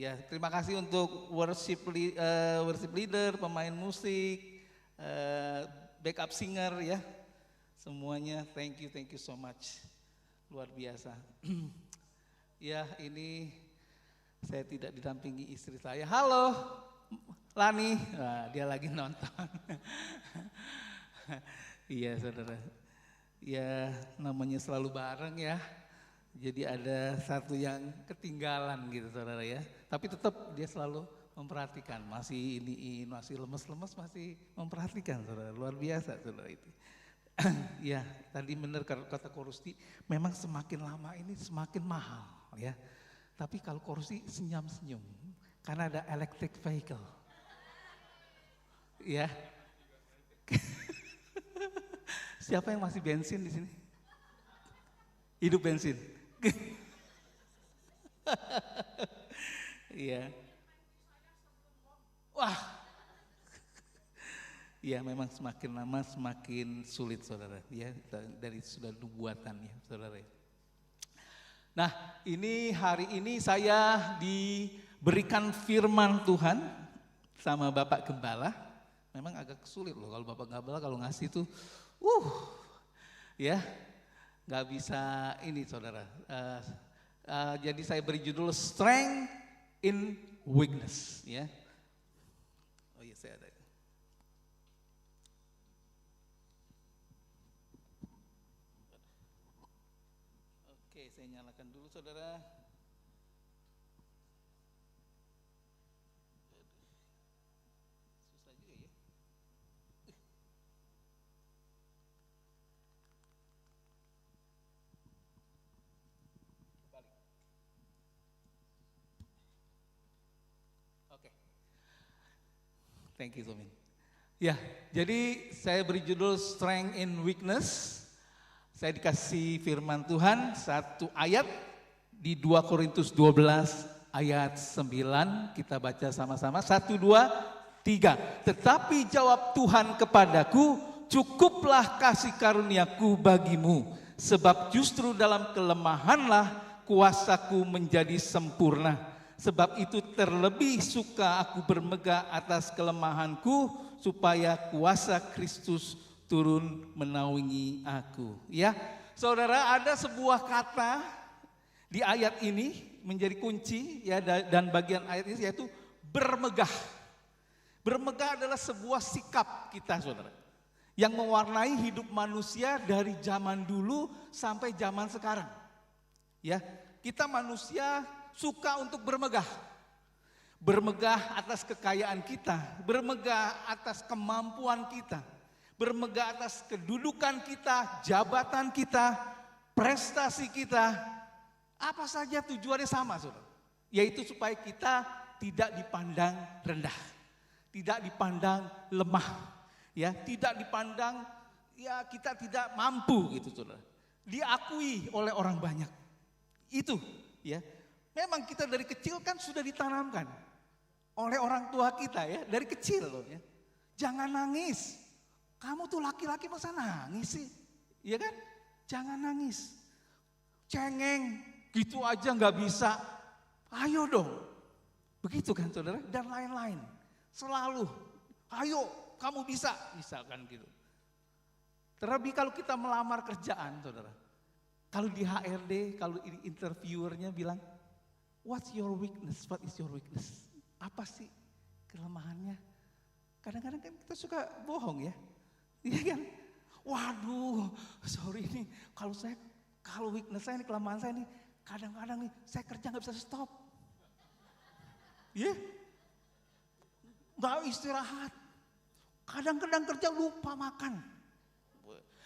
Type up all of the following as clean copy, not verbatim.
Ya, terima kasih untuk worship leader, pemain musik, backup singer ya. Semuanya thank you so much. Luar biasa. Ya, ini saya tidak didampingi istri saya. Halo, Lani. Nah, dia lagi nonton. Iya, saudara. Ya, namanya selalu bareng ya. Jadi ada satu yang ketinggalan gitu saudara ya. Tapi tetap dia selalu memperhatikan. Masih masih lemes-lemes masih memperhatikan saudara. Luar biasa saudara itu. Ya tadi benar kata Korusti. Memang semakin lama ini semakin mahal ya. Tapi kalau Korusti senyum-senyum. Karena ada electric vehicle. Ya. Siapa yang masih bensin di sini? Hidup bensin. Iya. Wah. Ya memang semakin lama semakin sulit saudara ya dari sudah nubuatan ya saudara. Nah ini hari ini saya diberikan firman Tuhan sama Bapak Gembala. Memang agak sulit loh kalau Bapak Gembala kalau ngasih tuh ya nggak bisa ini saudara. Jadi saya beri judul Strength in Weakness ya. Oh iya saya ada. Oke saya nyalakan dulu saudara. Susah juga ya. Oke. Thank you Somin. Ya, jadi saya beri judul Strength in Weakness. Saya dikasih firman Tuhan satu ayat di 2 Korintus 12 ayat 9. Kita baca sama-sama. 1, 2, 3. Tetapi jawab Tuhan kepadaku, cukuplah kasih karuniaku bagimu. Sebab justru dalam kelemahanlah kuasaku menjadi sempurna. Sebab itu terlebih suka aku bermegah atas kelemahanku, supaya kuasa Kristus turun menaungi aku. Ya, saudara ada sebuah kata di ayat ini menjadi kunci ya dan bagian ayat ini yaitu bermegah. Bermegah adalah sebuah sikap kita saudara yang mewarnai hidup manusia dari zaman dulu sampai zaman sekarang. Ya, kita manusia suka untuk bermegah. Bermegah atas kekayaan kita, bermegah atas kemampuan kita, bermegah atas kedudukan kita, jabatan kita, prestasi kita. Apa saja tujuannya sama, saudara. Yaitu supaya kita tidak dipandang rendah, tidak dipandang lemah, ya, tidak dipandang ya kita tidak mampu gitu, saudara. Diakui oleh orang banyak. Itu, ya. Memang kita dari kecil kan sudah ditanamkan oleh orang tua kita ya, dari kecil loh ya. Jangan nangis. Kamu tuh laki-laki masa nangis sih? Iya kan? Jangan nangis. Cengeng, gitu aja nggak bisa. Ayo dong. Begitu kan saudara? Dan lain-lain. Selalu, ayo kamu bisa. Misalkan gitu. Terlebih kalau kita melamar kerjaan saudara. Kalau di HRD, kalau interviewernya bilang, what's your weakness? What is your weakness? Apa sih kelemahannya? Kadang-kadang kan kita suka bohong ya. Iya kan? Waduh, sorry nih, kalau weakness saya nih, kelemahan saya nih, kadang-kadang nih saya kerja nggak bisa stop. Iya? Nggak istirahat. Kadang-kadang kerja lupa makan.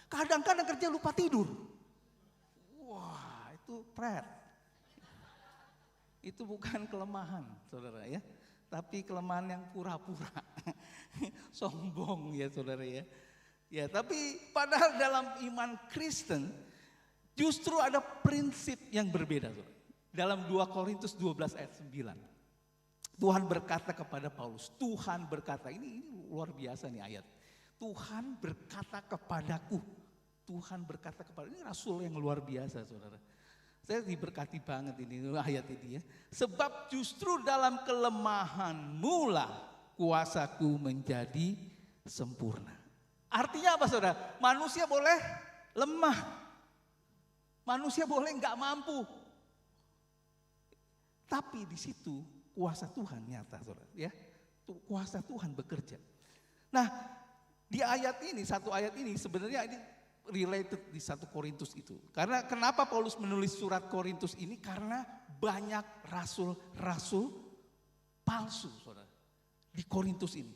Kadang-kadang kerja lupa tidur. Wah, itu itu bukan kelemahan, saudara ya. Tapi kelemahan yang pura-pura, sombong ya saudara ya. Ya tapi padahal dalam iman Kristen justru ada prinsip yang berbeda saudara. Dalam 2 Korintus 12 ayat 9. Tuhan berkata kepada Paulus, Tuhan berkata, ini luar biasa nih ayat. Tuhan berkata kepadaku, Tuhan berkata kepada, ini rasul yang luar biasa saudara. Saya diberkati banget ini ayat ini ya. Sebab justru dalam kelemahanmu lah kuasaku menjadi sempurna. Artinya apa saudara? Manusia boleh lemah. Manusia boleh nggak mampu. Tapi di situ kuasa Tuhan nyata saudara ya. Kuasa Tuhan bekerja. Nah, di ayat ini, satu ayat ini sebenarnya ini related di 1 Korintus itu. Karena kenapa Paulus menulis surat Korintus ini? Karena banyak rasul-rasul palsu saudara di Korintus ini.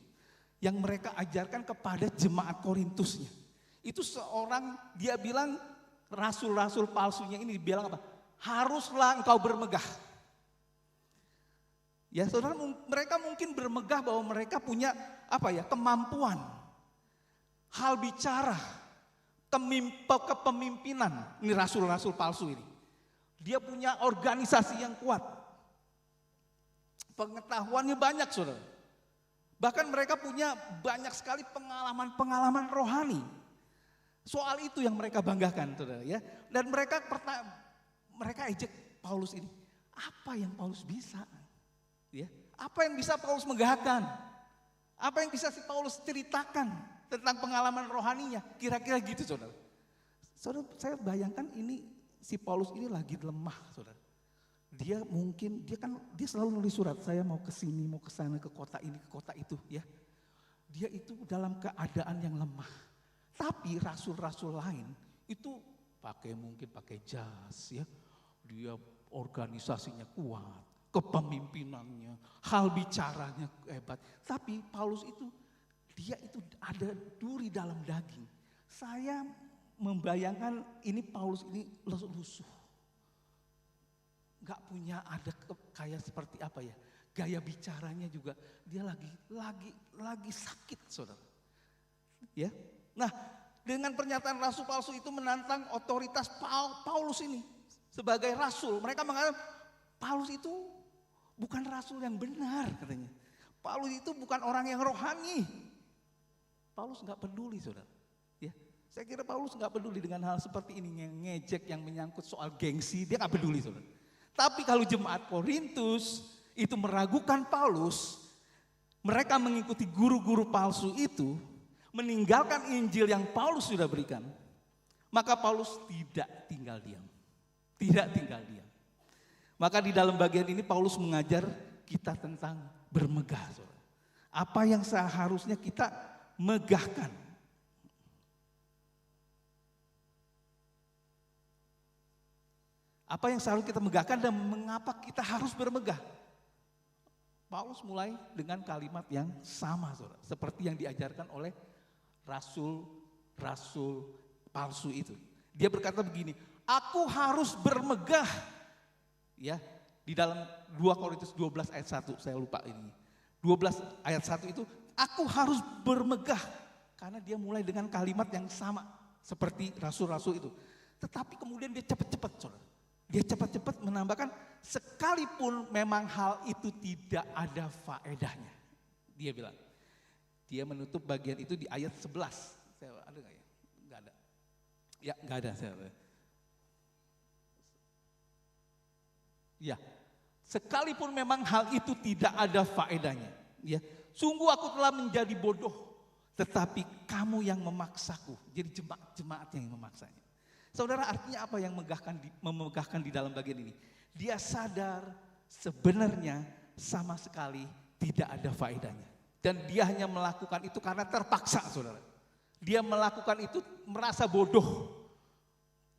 Yang mereka ajarkan kepada jemaat Korintusnya. Itu seorang, dia bilang rasul-rasul palsunya ini bilang apa? Haruslah engkau bermegah. Ya saudara, mereka mungkin bermegah bahwa mereka punya apa ya, kemampuan, hal bicara, kepemimpinan. Ini rasul-rasul palsu ini. Dia punya organisasi yang kuat. Pengetahuannya banyak saudara. Bahkan mereka punya banyak sekali pengalaman-pengalaman rohani. Soal itu yang mereka banggakan saudara ya. Dan mereka ejek Paulus ini. Apa yang Paulus bisa? Ya, apa yang bisa Paulus megahkan? Apa yang bisa si Paulus ceritakan tentang pengalaman rohaninya? Kira-kira gitu saudara. Saudara, saya bayangkan ini si Paulus ini lagi lemah saudara. Dia selalu nulis surat, saya mau ke sini, mau ke sana, ke kota ini, ke kota itu ya. Dia itu dalam keadaan yang lemah. Tapi rasul-rasul lain itu mungkin pakai jas ya. Dia organisasinya kuat, kepemimpinannya, hal bicaranya hebat. Tapi Paulus itu, dia itu ada duri dalam daging. Saya membayangkan ini Paulus ini lusuh. Gak punya ada kayak seperti apa ya. Gaya bicaranya juga dia lagi sakit saudara. Ya. Nah, dengan pernyataan rasul palsu itu menantang otoritas Paulus ini sebagai rasul. Mereka mengatakan Paulus itu bukan rasul yang benar katanya. Paulus itu bukan orang yang rohani. Paulus nggak peduli saudara. Ya, saya kira Paulus nggak peduli dengan hal seperti ini yang ngejek, yang menyangkut soal gengsi, dia nggak peduli saudara. Tapi kalau jemaat Korintus itu meragukan Paulus, mereka mengikuti guru-guru palsu itu, meninggalkan Injil yang Paulus sudah berikan, maka Paulus tidak tinggal diam. Tidak tinggal diam. Maka di dalam bagian ini Paulus mengajar kita tentang bermegah. Saudara. Apa yang seharusnya kita megahkan. Apa yang seharusnya kita megahkan dan mengapa kita harus bermegah. Paulus mulai dengan kalimat yang sama saudara. Seperti yang diajarkan oleh rasul palsu itu. Dia berkata begini, aku harus bermegah. Ya, di dalam 2 Korintus 12 ayat 1, saya lupa ini. 12 ayat 1 itu, aku harus bermegah. Karena dia mulai dengan kalimat yang sama seperti rasul-rasul itu. Tetapi kemudian dia cepat-cepat saudara. Dia cepat-cepat menambahkan, sekalipun memang hal itu tidak ada faedahnya. Dia bilang. Dia menutup bagian itu di ayat 11. Saya ada nggak ya? Nggak ada. Ya nggak ada. Ya, sekalipun memang hal itu tidak ada faedahnya. Ya, sungguh aku telah menjadi bodoh, tetapi kamu yang memaksaku. Jadi jemaat yang memaksanya. Saudara, artinya apa yang memegahkan di dalam bagian ini? Dia sadar sebenarnya sama sekali tidak ada faedahnya. Dan dia hanya melakukan itu karena terpaksa saudara. Dia melakukan itu merasa bodoh.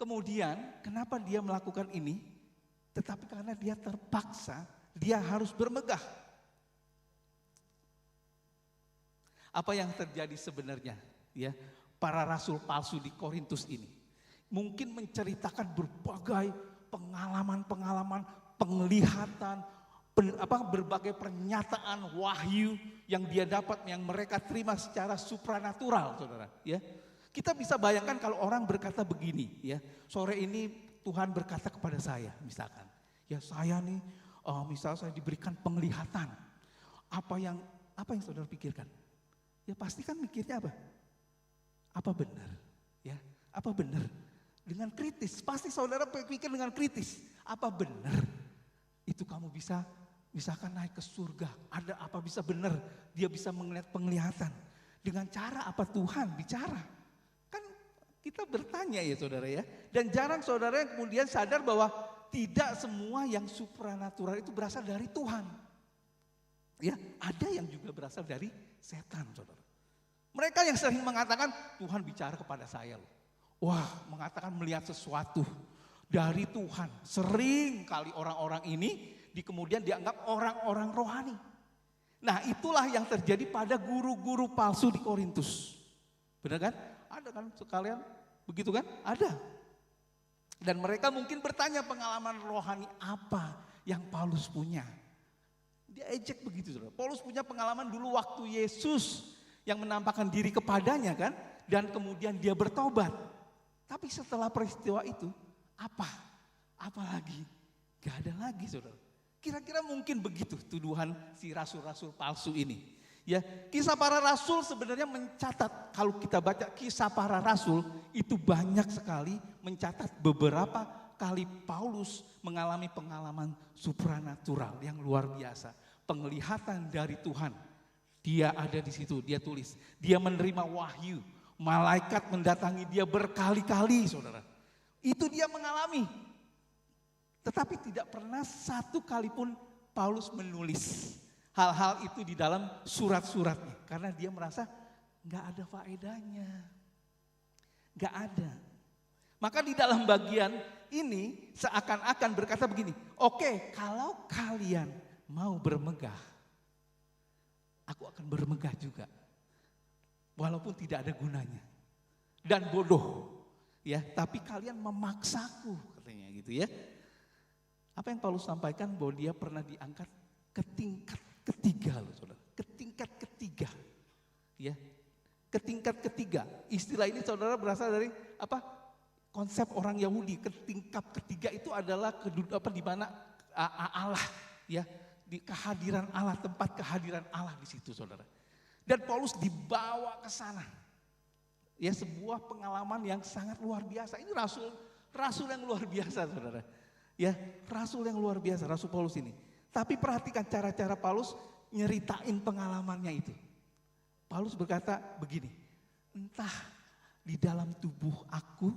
Kemudian kenapa dia melakukan ini? Tetapi karena dia terpaksa, dia harus bermegah. Apa yang terjadi sebenarnya? Ya, para rasul palsu di Korintus ini mungkin menceritakan berbagai pengalaman-pengalaman, penglihatan, berbagai pernyataan wahyu yang dia dapat, yang mereka terima secara supranatural, saudara. Ya, kita bisa bayangkan kalau orang berkata begini, ya, sore ini Tuhan berkata kepada saya, misalkan, ya saya nih, misal saya diberikan penglihatan, apa yang saudara pikirkan? Ya pasti kan mikirnya apa? Apa benar? Ya, apa benar? Dengan kritis, pasti saudara pikir dengan kritis. Apa benar itu kamu bisa misalkan naik ke surga? Ada apa bisa benar dia bisa melihat penglihatan? Dengan cara apa Tuhan bicara? Kan kita bertanya ya saudara ya. Dan jarang saudara yang kemudian sadar bahwa tidak semua yang supranatural itu berasal dari Tuhan. Ya, ada yang juga berasal dari setan saudara. Mereka yang sering mengatakan Tuhan bicara kepada saya loh. Wah, mengatakan melihat sesuatu dari Tuhan. Sering kali orang-orang ini kemudian dianggap orang-orang rohani. Nah, itulah yang terjadi pada guru-guru palsu di Korintus. Benar kan? Ada kan sekalian? Begitu kan? Ada. Dan mereka mungkin bertanya pengalaman rohani apa yang Paulus punya. Dia ejek begitu saudara. Paulus punya pengalaman dulu waktu Yesus yang menampakkan diri kepadanya kan. Dan kemudian dia bertobat. Tapi setelah peristiwa itu, apa lagi? Gak ada lagi saudara. Kira-kira mungkin begitu tuduhan si rasul-rasul palsu ini. Ya, kisah para rasul sebenarnya mencatat, kalau kita baca kisah para rasul itu banyak sekali mencatat beberapa kali Paulus mengalami pengalaman supranatural yang luar biasa. Penglihatan dari Tuhan. Dia ada di situ, dia tulis. Dia menerima wahyu. Malaikat mendatangi dia berkali-kali saudara. Itu dia mengalami. Tetapi tidak pernah satu kali pun Paulus menulis hal-hal itu di dalam surat-suratnya. Karena dia merasa gak ada faedahnya. Gak ada. Maka di dalam bagian ini seakan-akan berkata begini. Oke, kalau kalian mau bermegah, aku akan bermegah juga. Walaupun tidak ada gunanya. Dan bodoh. Ya, tapi kalian memaksaku katanya gitu ya. Apa yang Paulus sampaikan bahwa dia pernah diangkat ke tingkat ketiga loh saudara. Ke tingkat ketiga. Ya. Ke tingkat ketiga. Istilah ini saudara berasal dari apa? Konsep orang Yahudi. Ke tingkat ketiga itu adalah di mana Allah ya, di kehadiran Allah, tempat kehadiran Allah di situ saudara. Dan Paulus dibawa ke sana. Ya, sebuah pengalaman yang sangat luar biasa. Ini rasul yang luar biasa saudara. Ya, rasul yang luar biasa, Rasul Paulus ini. Tapi perhatikan cara-cara Paulus nyeritain pengalamannya itu. Paulus berkata begini, entah di dalam tubuh aku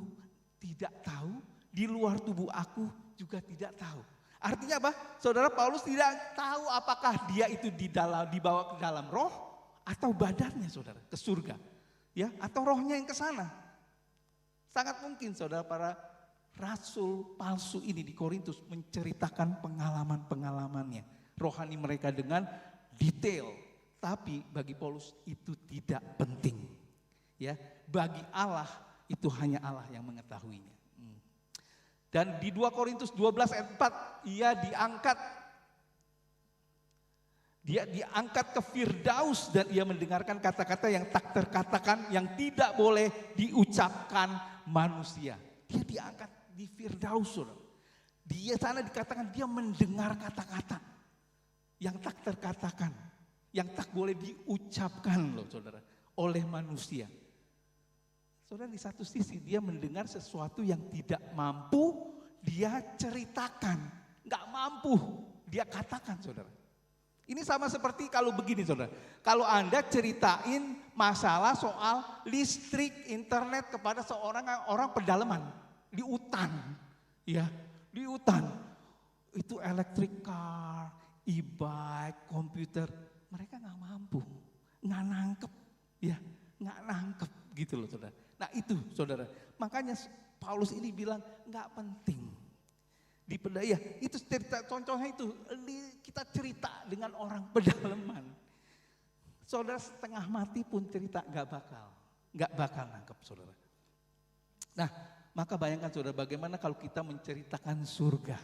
tidak tahu, di luar tubuh aku juga tidak tahu. Artinya apa? Saudara, Paulus tidak tahu apakah dia itu dibawa ke dalam roh atau badannya saudara, ke surga. Ya, atau rohnya yang ke sana. Sangat mungkin saudara para rasul palsu ini di Korintus menceritakan pengalaman-pengalamannya. Rohani mereka dengan detail. Tapi bagi Paulus itu tidak penting. Ya, bagi Allah itu hanya Allah yang mengetahuinya. Dan di 2 Korintus 12 ayat 4 dia diangkat ke Firdaus dan ia mendengarkan kata-kata yang tak terkatakan, yang tidak boleh diucapkan manusia. Dia diangkat di Firdaus saudara. Dia sana dikatakan dia mendengar kata-kata yang tak terkatakan, yang tak boleh diucapkan loh saudara, oleh manusia. Saudara, di satu sisi dia mendengar sesuatu yang tidak mampu dia ceritakan, gak mampu dia katakan saudara. Ini sama seperti kalau begini saudara, kalau Anda ceritain masalah soal listrik internet kepada orang pedalaman di hutan, ya di hutan, itu electric car, e-bike, komputer, mereka nggak mampu, nggak nangkep, ya nggak nangkep gitu loh saudara. Nah itu saudara, makanya Paulus ini bilang nggak penting. Di pedaya itu cerita, contohnya itu kita cerita dengan orang pedalaman. Saudara setengah mati pun cerita nggak bakal nangkep saudara. Nah, maka bayangkan saudara bagaimana kalau kita menceritakan surga.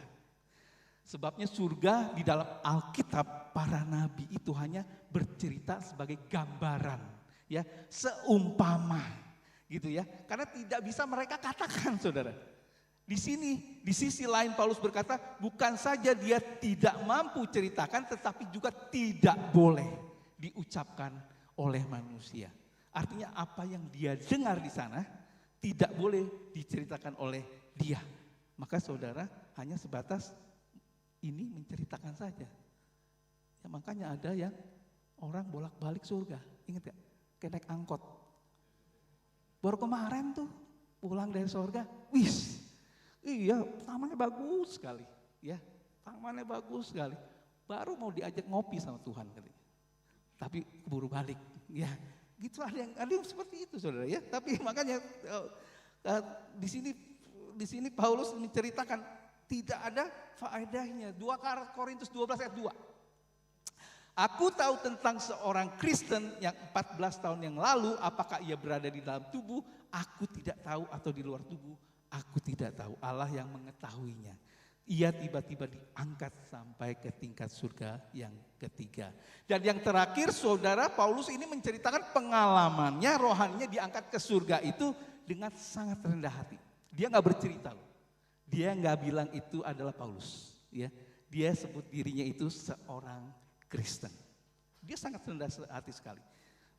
Sebabnya surga di dalam Alkitab para nabi itu hanya bercerita sebagai gambaran, ya, seumpama gitu ya. Karena tidak bisa mereka katakan saudara. Di sini, di sisi lain Paulus berkata, bukan saja dia tidak mampu ceritakan, tetapi juga tidak boleh diucapkan oleh manusia. Artinya apa yang dia dengar di sana tidak boleh diceritakan oleh dia. Maka saudara hanya sebatas ini menceritakan saja. Ya, makanya ada yang orang bolak-balik surga. Ingat gak? Kayak naik angkot. Baru kemarin tuh pulang dari surga, wis, iya tamannya bagus sekali. Ya, tamannya bagus sekali. Baru mau diajak ngopi sama Tuhan katanya. Tapi keburu balik. Ya, gitu ada yang seperti itu saudara ya. Tapi makanya di sini Paulus menceritakan tidak ada faedahnya. 2 Korintus 12 ayat 2. Aku tahu tentang seorang Kristen yang 14 tahun yang lalu, apakah ia berada di dalam tubuh, aku tidak tahu, atau di luar tubuh, aku tidak tahu. Allah yang mengetahuinya. Ia tiba-tiba diangkat sampai ke tingkat surga yang ketiga. Dan yang terakhir saudara, Paulus ini menceritakan pengalamannya rohaninya diangkat ke surga itu dengan sangat rendah hati. Dia gak bercerita loh. Dia gak bilang itu adalah Paulus. Ya, dia sebut dirinya itu seorang Kristen. Dia sangat rendah hati sekali.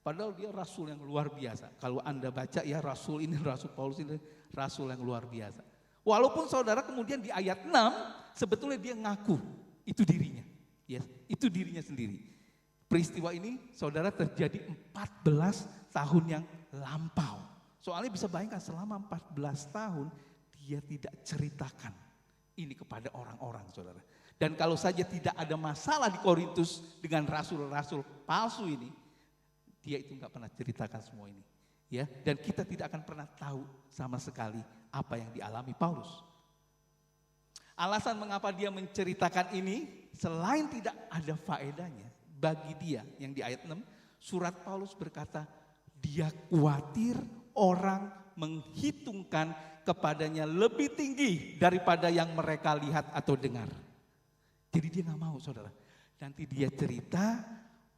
Padahal dia rasul yang luar biasa. Kalau Anda baca ya rasul ini, rasul Paulus ini rasul yang luar biasa. Walaupun saudara kemudian di ayat 6 sebetulnya dia ngaku itu dirinya. Ya, itu dirinya sendiri. Peristiwa ini saudara terjadi 14 tahun yang lampau. Soalnya bisa bayangkan selama 14 tahun dia tidak ceritakan ini kepada orang-orang saudara. Dan kalau saja tidak ada masalah di Korintus dengan rasul-rasul palsu ini, dia itu nggak pernah ceritakan semua ini, ya. Dan kita tidak akan pernah tahu sama sekali apa yang dialami Paulus. Alasan mengapa dia menceritakan ini, selain tidak ada faedahnya bagi dia, yang di ayat 6, surat Paulus berkata, dia khawatir orang menghitungkan kepadanya lebih tinggi daripada yang mereka lihat atau dengar. Jadi dia gak mau saudara. Nanti dia cerita,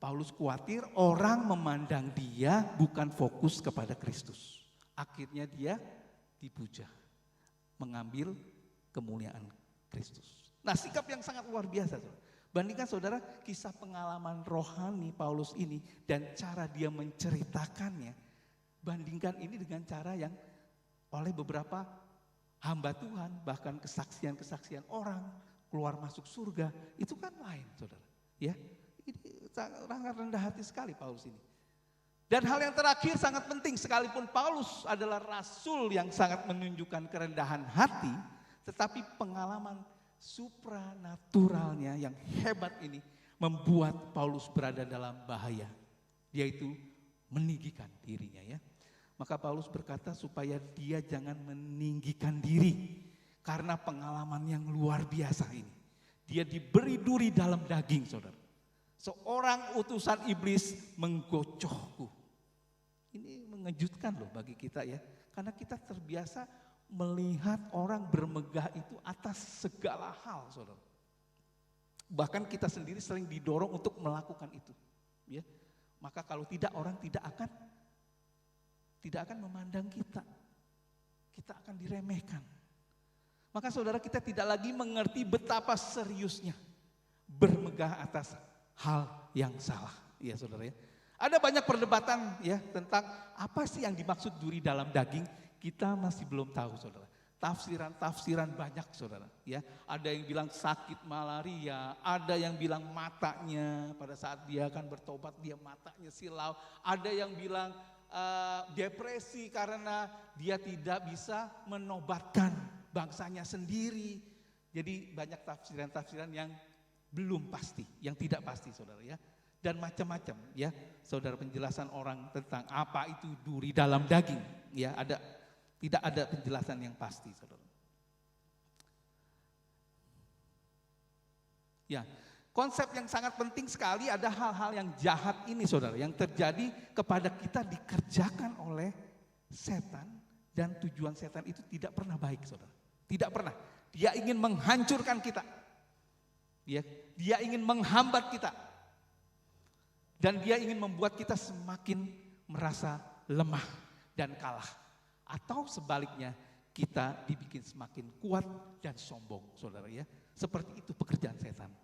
Paulus khawatir orang memandang dia bukan fokus kepada Kristus. Akhirnya dia dipuja, mengambil kemuliaan Kristus. Nah, sikap yang sangat luar biasa saudara. Bandingkan saudara kisah pengalaman rohani Paulus ini dan cara dia menceritakannya. Bandingkan ini dengan cara yang oleh beberapa hamba Tuhan, bahkan kesaksian-kesaksian orang keluar masuk surga, itu kan lain saudara. Ya, ini sangat rendah hati sekali Paulus ini. Dan hal yang terakhir sangat penting, sekalipun Paulus adalah rasul yang sangat menunjukkan kerendahan hati, tetapi pengalaman supranaturalnya yang hebat ini membuat Paulus berada dalam bahaya, yaitu meninggikan dirinya ya. Maka Paulus berkata supaya dia jangan meninggikan diri karena pengalaman yang luar biasa ini. Dia diberi duri dalam daging saudara. Seorang utusan iblis menggocohku. Ini mengejutkan loh bagi kita ya. Karena kita terbiasa melihat orang bermegah itu atas segala hal saudara. Bahkan kita sendiri sering didorong untuk melakukan itu. Ya. Maka kalau tidak, orang tidak akan memandang kita. Kita akan diremehkan. Maka saudara, kita tidak lagi mengerti betapa seriusnya bermegah atas hal yang salah. Ya saudara ya. Ada banyak perdebatan ya tentang apa sih yang dimaksud duri dalam daging. Kita masih belum tahu saudara. Tafsiran banyak saudara ya. Ada yang bilang sakit malaria, ada yang bilang matanya pada saat dia akan bertobat dia matanya silau. Ada yang bilang depresi karena dia tidak bisa menobatkan bangsanya sendiri. Jadi banyak tafsiran-tafsiran yang belum pasti, yang tidak pasti saudara ya. Dan macam-macam ya, saudara penjelasan orang tentang apa itu duri dalam daging ya, tidak ada penjelasan yang pasti saudara. Ya, konsep yang sangat penting sekali, ada hal-hal yang jahat ini saudara, yang terjadi kepada kita dikerjakan oleh setan, dan tujuan setan itu tidak pernah baik saudara. Tidak pernah. Dia ingin menghancurkan kita. Dia ingin menghambat kita. Dan dia ingin membuat kita semakin merasa lemah dan kalah. Atau sebaliknya, kita dibikin semakin kuat dan sombong saudara ya. Seperti itu pekerjaan setan.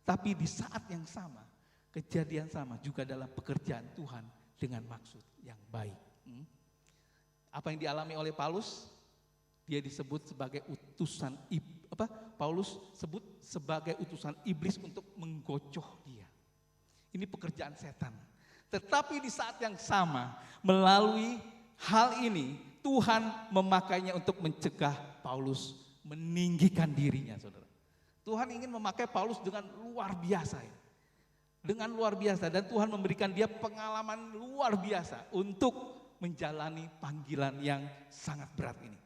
Tapi di saat yang sama, kejadian sama juga dalam pekerjaan Tuhan dengan maksud yang baik. Apa yang dialami oleh Paulus? Dia disebut sebagai Paulus sebut sebagai utusan iblis untuk menggocoh dia. Ini pekerjaan setan. Tetapi di saat yang sama, melalui hal ini, Tuhan memakainya untuk mencegah Paulus meninggikan dirinya, saudara. Tuhan ingin memakai Paulus dengan luar biasa ya. Dengan luar biasa, dan Tuhan memberikan dia pengalaman luar biasa untuk menjalani panggilan yang sangat berat ini.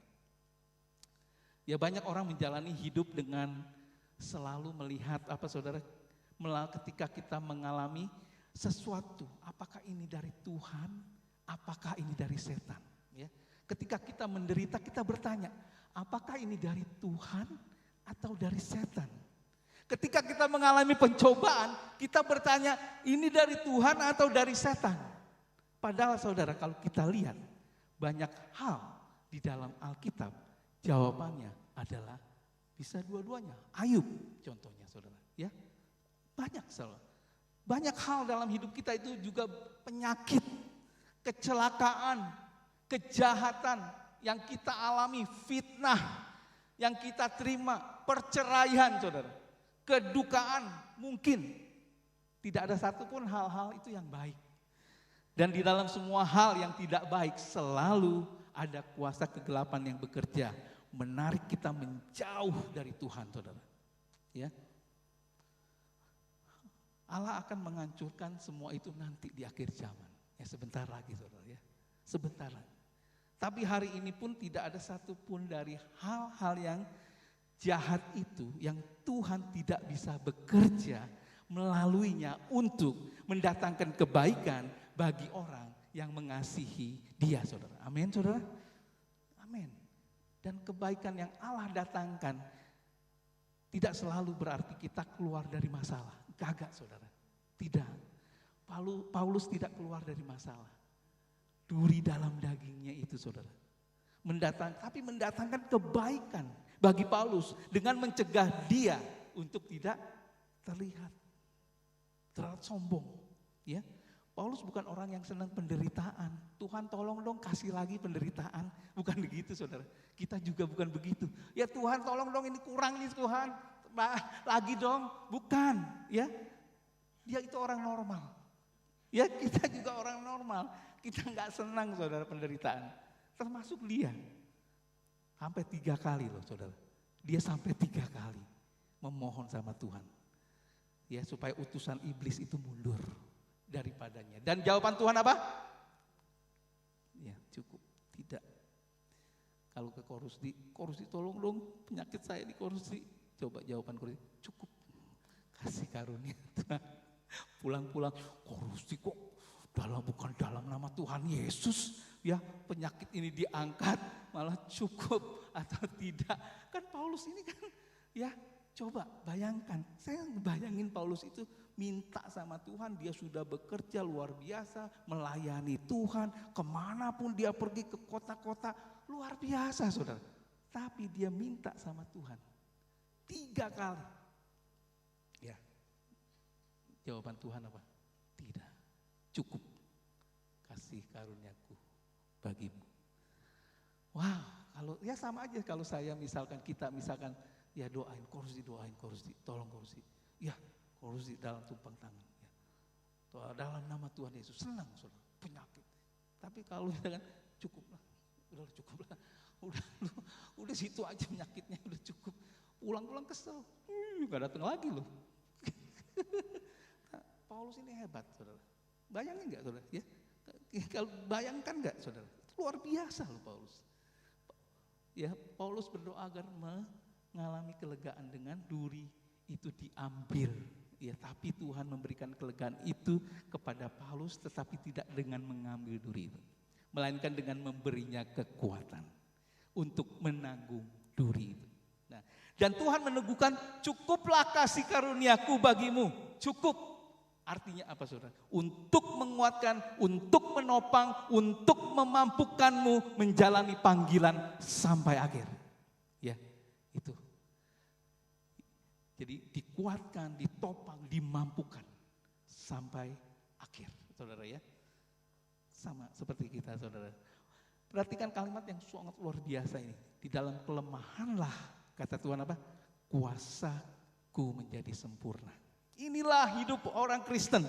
Ya, banyak orang menjalani hidup dengan selalu melihat saudara, ketika kita mengalami sesuatu, apakah ini dari Tuhan, apakah ini dari setan? Ya. Ketika kita menderita, kita bertanya, apakah ini dari Tuhan atau dari setan? Ketika kita mengalami pencobaan, kita bertanya, ini dari Tuhan atau dari setan? Padahal saudara, kalau kita lihat banyak hal di dalam Alkitab, jawabannya adalah bisa dua-duanya. Ayub contohnya, saudara, ya. Banyak hal dalam hidup kita itu juga penyakit, kecelakaan, kejahatan yang kita alami, fitnah yang kita terima, perceraian, saudara, kedukaan, mungkin tidak ada satupun hal-hal itu yang baik. Dan di dalam semua hal yang tidak baik selalu ada kuasa kegelapan yang bekerja, menarik kita menjauh dari Tuhan, saudara. Ya. Allah akan menghancurkan semua itu nanti di akhir zaman. Ya, sebentar lagi, saudara, ya. Sebentar lagi. Tapi hari ini pun tidak ada satupun dari hal-hal yang jahat itu yang Tuhan tidak bisa bekerja melaluinya untuk mendatangkan kebaikan bagi orang yang mengasihi Dia, saudara. Amin, saudara. Amin. Dan kebaikan yang Allah datangkan tidak selalu berarti kita keluar dari masalah. Kagak, saudara. Tidak. Paulus tidak keluar dari masalah. Duri dalam dagingnya itu, saudara. Tapi mendatangkan kebaikan bagi Paulus dengan mencegah dia untuk tidak terlihat sombong. Ya. Paulus bukan orang yang senang penderitaan. Tuhan tolong dong kasih lagi penderitaan. Bukan begitu, saudara. Kita juga bukan begitu. Ya Tuhan tolong dong, ini kurang nih Tuhan. Lagi dong. Bukan. Ya. Dia itu orang normal. Ya, kita juga orang normal. Kita nggak senang, saudara, penderitaan. Termasuk dia. Sampai 3 kali loh, saudara. Dia sampai 3 kali memohon sama Tuhan. Ya, supaya utusan iblis itu mundur daripadanya. Dan jawaban Tuhan apa? Ya, cukup. Tidak. Kalau ke Korusdi tolong dong, penyakit saya di Korusdi. Coba jawaban Korusdi, cukup. Kasih karunia Tuhan. Pulang-pulang, Korusdi kok bukan dalam nama Tuhan Yesus. Ya, penyakit ini diangkat, malah cukup atau tidak. Kan Paulus ini kan, ya coba bayangkan. Saya bayangin Paulus itu minta sama Tuhan, dia sudah bekerja luar biasa, melayani Tuhan, kemanapun dia pergi, ke kota-kota, luar biasa, saudara. Tapi dia minta sama Tuhan 3 kali. Ya, jawaban Tuhan apa? Tidak, cukup. Kasih karuniaku bagimu. Wow, kalau ya sama aja kalau saya kita misalkan ya doain Korusdi, tolong Korusdi. Ya, Korusdi dalam tumpang tangan. Ya. Dalam nama Tuhan Yesus, senang, saudara, penyakit. Tapi kalau misalkan cukuplah, udah situ aja penyakitnya, udah cukup. Pulang-pulang kesel, gak datang lagi loh. Nah, Paulus ini hebat, saudara. Bayangin gak, saudara? Ya, kalau bayangkan gak, saudara? Luar biasa loh Paulus. Ya, Paulus berdoa agar mengalami kelegaan dengan duri itu diambil. Ya, tapi Tuhan memberikan kelegaan itu kepada Paulus, tetapi tidak dengan mengambil duri itu, melainkan dengan memberinya kekuatan untuk menanggung duri itu. Nah, dan Tuhan meneguhkan, cukuplah kasih karuniaku bagimu. Cukup. Artinya apa, saudara? Untuk menguatkan, untuk menopang, untuk memampukanmu menjalani panggilan sampai akhir. Ya, itu. Jadi dikuatkan, ditopang, dimampukan sampai akhir, saudara ya. Sama seperti kita, saudara. Perhatikan kalimat yang sangat luar biasa ini. Di dalam kelemahanlah, kata Tuhan apa? Kuasaku menjadi sempurna. Inilah hidup orang Kristen.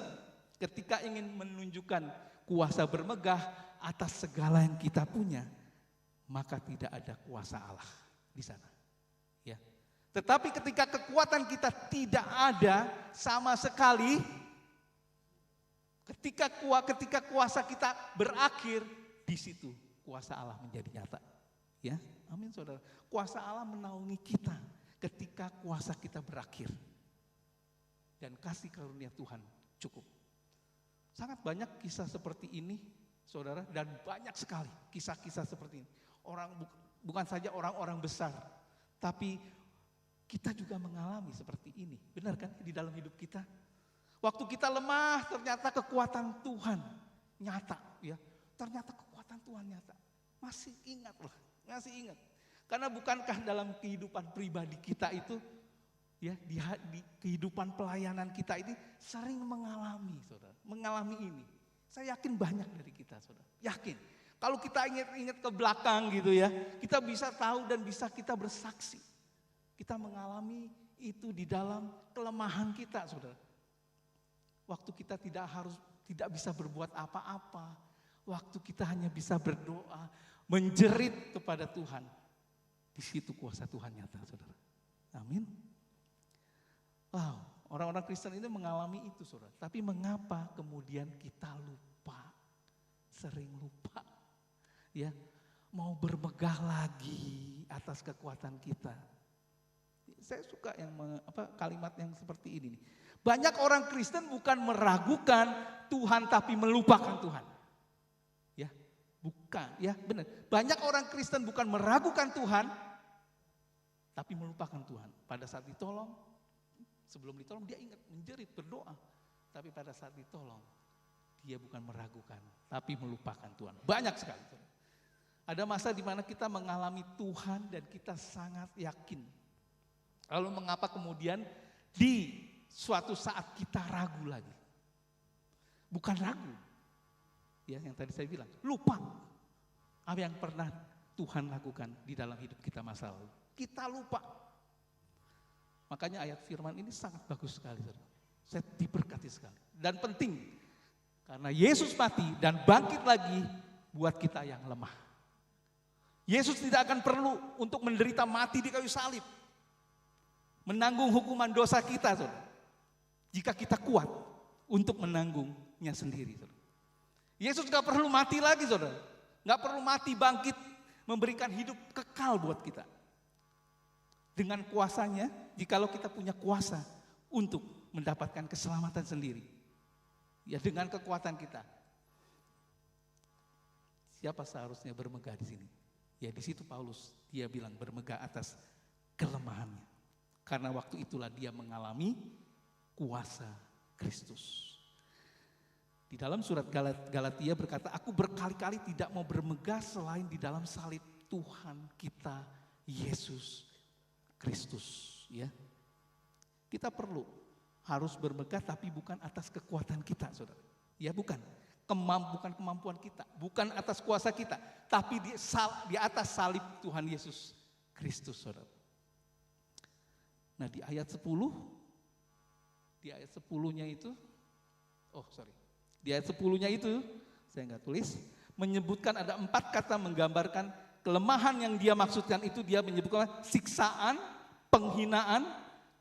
Ketika ingin menunjukkan kuasa bermegah atas segala yang kita punya, maka tidak ada kuasa Allah di sana. Ya. Tetapi ketika kekuatan kita tidak ada sama sekali, ketika kuasa kita berakhir, di situ kuasa Allah menjadi nyata. Ya, amin saudara. Kuasa Allah menaungi kita ketika kuasa kita berakhir. Dan kasih karunia Tuhan cukup. Sangat banyak kisah seperti ini, saudara, dan banyak sekali kisah-kisah seperti ini. Bukan saja orang-orang besar, tapi kita juga mengalami seperti ini. Benar kan di dalam hidup kita? Waktu kita lemah, ternyata kekuatan Tuhan nyata, ya. Ternyata kekuatan Tuhan nyata. Masih ingat loh, masih ingat. Karena bukankah dalam kehidupan pribadi kita itu, ya, di kehidupan pelayanan kita ini sering mengalami, saudara, mengalami ini. Saya yakin banyak dari kita, saudara, yakin. Kalau kita ingat ke belakang gitu ya, kita bisa tahu dan bisa kita bersaksi. Kita mengalami itu di dalam kelemahan kita, saudara. Waktu kita tidak bisa berbuat apa-apa, waktu kita hanya bisa berdoa, menjerit kepada Tuhan. Di situ kuasa Tuhan nyata, saudara. Amin. Wow, orang-orang Kristen ini mengalami itu, saudara. Tapi mengapa kemudian kita lupa, sering lupa, ya, mau bermegah lagi atas kekuatan kita. Saya suka kalimat yang seperti ini nih. Banyak orang Kristen bukan meragukan Tuhan tapi melupakan Tuhan. Ya, bukan, ya benar. Banyak orang Kristen bukan meragukan Tuhan tapi melupakan Tuhan. Pada saat ditolong, sebelum ditolong dia ingat, menjerit, berdoa. Tapi pada saat ditolong, dia bukan meragukan, tapi melupakan Tuhan. Banyak sekali. Ada masa di mana kita mengalami Tuhan dan kita sangat yakin. Lalu mengapa kemudian di suatu saat kita ragu lagi? Bukan ragu, ya yang tadi saya bilang, lupa apa yang pernah Tuhan lakukan di dalam hidup kita masa lalu. Kita lupa. Makanya ayat firman ini sangat bagus sekali. Saya diberkati sekali. Dan penting. Karena Yesus mati dan bangkit lagi buat kita yang lemah. Yesus tidak akan perlu untuk menderita mati di kayu salib. Menanggung hukuman dosa kita, saudara. Jika kita kuat untuk menanggungnya sendiri, saudara. Yesus gak perlu mati lagi, saudara. Gak perlu mati, bangkit, memberikan hidup kekal buat kita. Dengan kuasanya, jikalau kita punya kuasa untuk mendapatkan keselamatan sendiri. Ya dengan kekuatan kita. Siapa seharusnya bermegah di sini? Ya di situ Paulus, dia bilang bermegah atas kelemahannya. Karena waktu itulah dia mengalami kuasa Kristus. Di dalam surat Galatia berkata, aku berkali-kali tidak mau bermegah selain di dalam salib Tuhan kita Yesus Kristus. Ya, kita harus bermegah tapi bukan atas kekuatan kita, saudara. Ya bukan, bukan kemampuan kita, bukan atas kuasa kita, tapi di atas salib Tuhan Yesus Kristus, saudara. Nah di ayat 10, di ayat 10-nya itu, di ayat 10-nya itu, saya nggak tulis, menyebutkan ada 4 kata menggambarkan kelemahan yang dia maksudkan itu. Dia menyebutkan siksaan, penghinaan,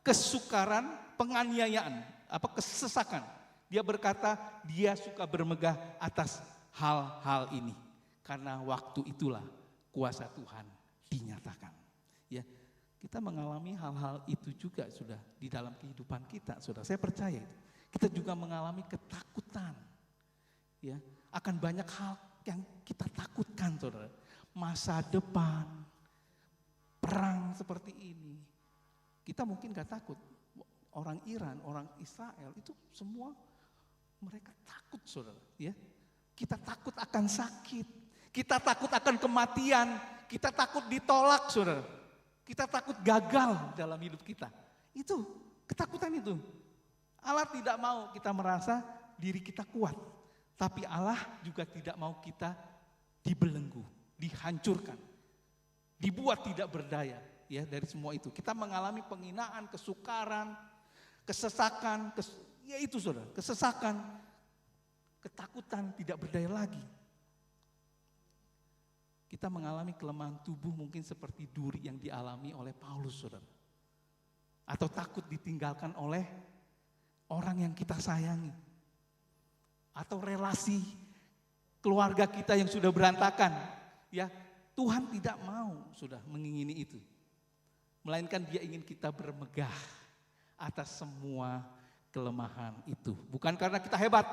kesukaran, penganiayaan, kesesakan. Dia berkata dia suka bermegah atas hal-hal ini. Karena waktu itulah kuasa Tuhan dinyatakan. Ya. Kita mengalami hal-hal itu juga sudah di dalam kehidupan kita, saudara. Saya percaya itu. Kita juga mengalami ketakutan, ya, akan banyak hal yang kita takutkan, saudara. Masa depan, perang seperti ini, kita mungkin gak takut. Orang Iran, orang Israel itu semua mereka takut, saudara. Ya, kita takut akan sakit, kita takut akan kematian, kita takut ditolak, saudara. Kita takut gagal dalam hidup kita. Itu, ketakutan itu. Allah tidak mau kita merasa diri kita kuat. Tapi Allah juga tidak mau kita dibelenggu, dihancurkan, dibuat tidak berdaya ya dari semua itu. Kita mengalami penghinaan, kesukaran, kesesakan, ya itu saudara, kesesakan, ketakutan, tidak berdaya lagi. Kita mengalami kelemahan tubuh mungkin seperti duri yang dialami oleh Paulus saudara. Atau takut ditinggalkan oleh orang yang kita sayangi. Atau relasi keluarga kita yang sudah berantakan. Ya, Tuhan tidak mau sudah mengingini itu. Melainkan Dia ingin kita bermegah atas semua kelemahan itu. Bukan karena kita hebat.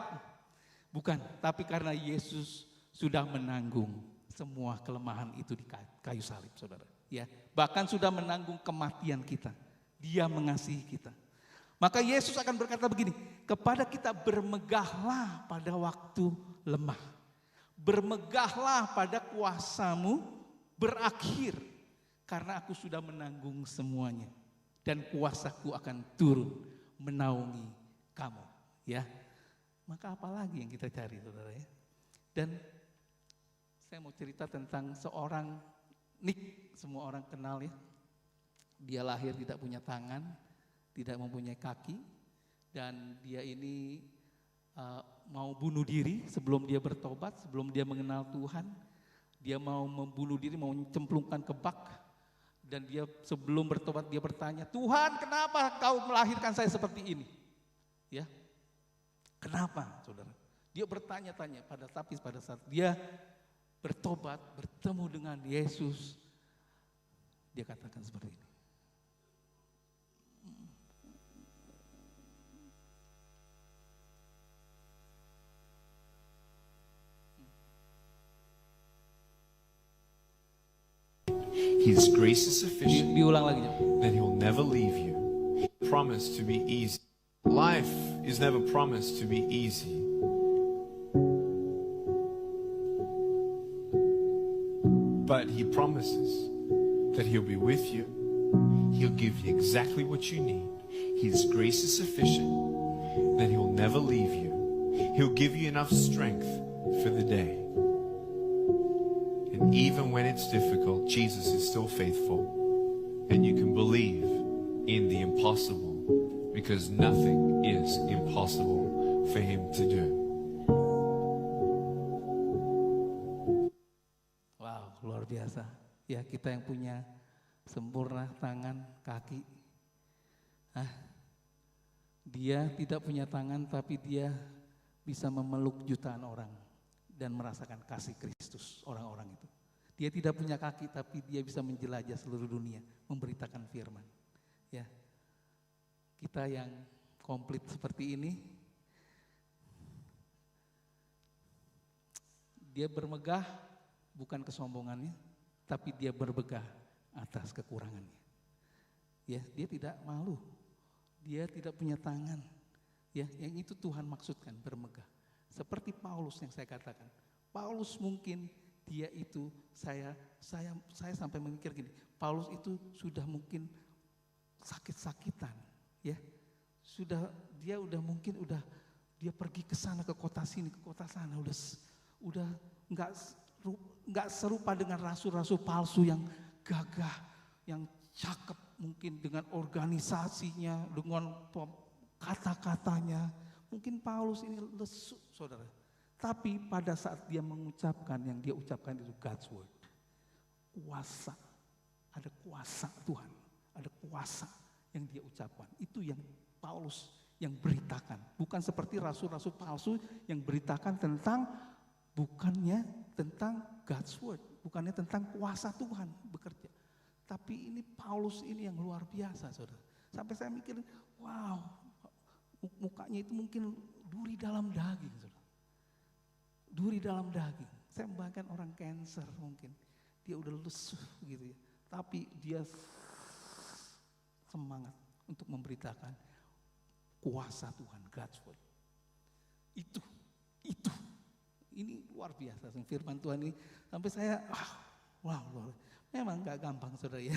Bukan, tapi karena Yesus sudah menanggung semua kelemahan itu di kayu salib, saudara. Ya, bahkan sudah menanggung kematian kita. Dia mengasihi kita. Maka Yesus akan berkata begini, kepada kita bermegahlah pada waktu lemah. Bermegahlah pada kuasamu berakhir. Karena aku sudah menanggung semuanya. Dan kuasaku akan turun menaungi kamu. Ya, maka apa lagi yang kita cari saudara ya. Dan saya mau cerita tentang seorang Nick, semua orang kenal ya. Dia lahir tidak punya tangan, tidak mempunyai kaki, dan dia ini mau bunuh diri sebelum dia bertobat, sebelum dia mengenal Tuhan. Dia mau membunuh diri, mau mencemplungkan ke bak, dan dia sebelum bertobat dia bertanya, Tuhan kenapa kau melahirkan saya seperti ini? Ya, kenapa saudara? Dia bertanya-tanya pada saat dia bertobat, bertemu dengan Yesus, dia katakan seperti ini. His grace is sufficient, Diulang lagi. that He'll never leave you. Promise to be easy. Life is never promised to be easy. But He promises that He'll be with you. He'll give you exactly what you need. His grace is sufficient, that He'll never leave you. He'll give you enough strength for the day. And even when it's difficult, Jesus is still faithful. And you can believe in the impossible, because nothing is impossible for Him to do. Wow, luar biasa. Ya, kita yang punya sempurna tangan, kaki. Dia tidak punya tangan tapi dia bisa memeluk jutaan orang dan merasakan kasih Kristus orang-orang itu. Dia tidak punya kaki tapi dia bisa menjelajah seluruh dunia, memberitakan firman. Ya. Kita yang komplit seperti ini, dia bermegah bukan kesombongannya, tapi dia bermegah atas kekurangannya. Ya, dia tidak malu. Dia tidak punya tangan. Ya, yang itu Tuhan maksudkan bermegah. Seperti Paulus yang saya katakan. Paulus mungkin dia itu saya sampai memikir gini, Paulus itu sudah mungkin sakit-sakitan, ya. Dia pergi ke sana, ke kota sini, ke kota sana, udah enggak serupa dengan rasul-rasul palsu yang gagah, yang cakep mungkin dengan organisasinya, dengan kata-katanya. Mungkin Paulus ini lesu, saudara. Tapi pada saat dia mengucapkan, yang dia ucapkan itu God's word. Kuasa, ada kuasa Tuhan, ada kuasa yang dia ucapkan. Itu yang Paulus yang beritakan. Bukan seperti rasul-rasul palsu yang beritakan bukannya tentang God's word. Bukannya tentang kuasa Tuhan bekerja. Tapi ini Paulus ini yang luar biasa, saudara. Sampai saya mikir, wow, mukanya itu mungkin duri dalam daging, saudara. Duri dalam daging. Saya membayangkan orang cancer mungkin. Dia udah lesu gitu ya. Tapi dia semangat untuk memberitakan kuasa Tuhan, God's word. Itu. Ini luar biasa. Firman Tuhan ini sampai saya, wow, memang gak gampang saudara ya.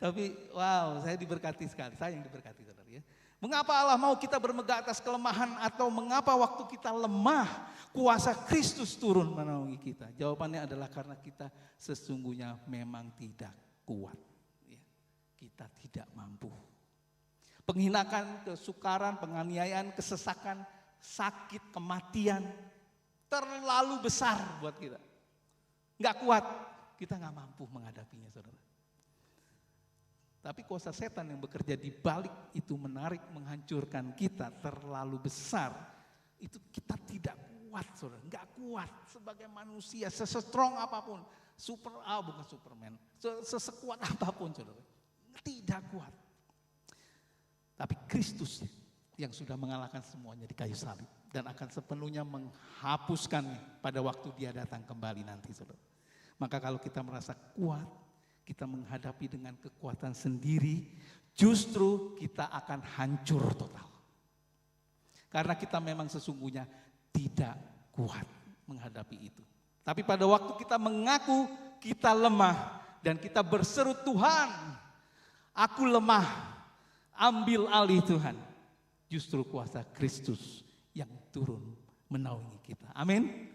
Tapi wow, saya diberkati sekali. Saya yang diberkati saudara ya. Mengapa Allah mau kita bermegah atas kelemahan, atau mengapa waktu kita lemah kuasa Kristus turun menaungi kita? Jawabannya adalah karena kita sesungguhnya memang tidak kuat. Kita tidak mampu. Penghinaan, kesukaran, penganiayaan, kesesakan, sakit, kematian terlalu besar buat kita. Nggak kuat, kita nggak mampu menghadapinya, saudara. Tapi kuasa setan yang bekerja di balik itu menarik, menghancurkan kita terlalu besar. Itu kita tidak kuat, saudara. Nggak kuat sebagai manusia, sestrong apapun. Bukan Superman. Sesekuat apapun, saudara. Tidak kuat. Tapi Kristus yang sudah mengalahkan semuanya di kayu salib. Dan akan sepenuhnya menghapuskannya pada waktu dia datang kembali nanti, saudara. Maka kalau kita merasa kuat, kita menghadapi dengan kekuatan sendiri, justru kita akan hancur total. Karena kita memang sesungguhnya tidak kuat menghadapi itu. Tapi pada waktu kita mengaku kita lemah dan kita berseru, Tuhan, aku lemah, ambil alih Tuhan. Justru kuasa Kristus yang turun menaungi kita. Amin.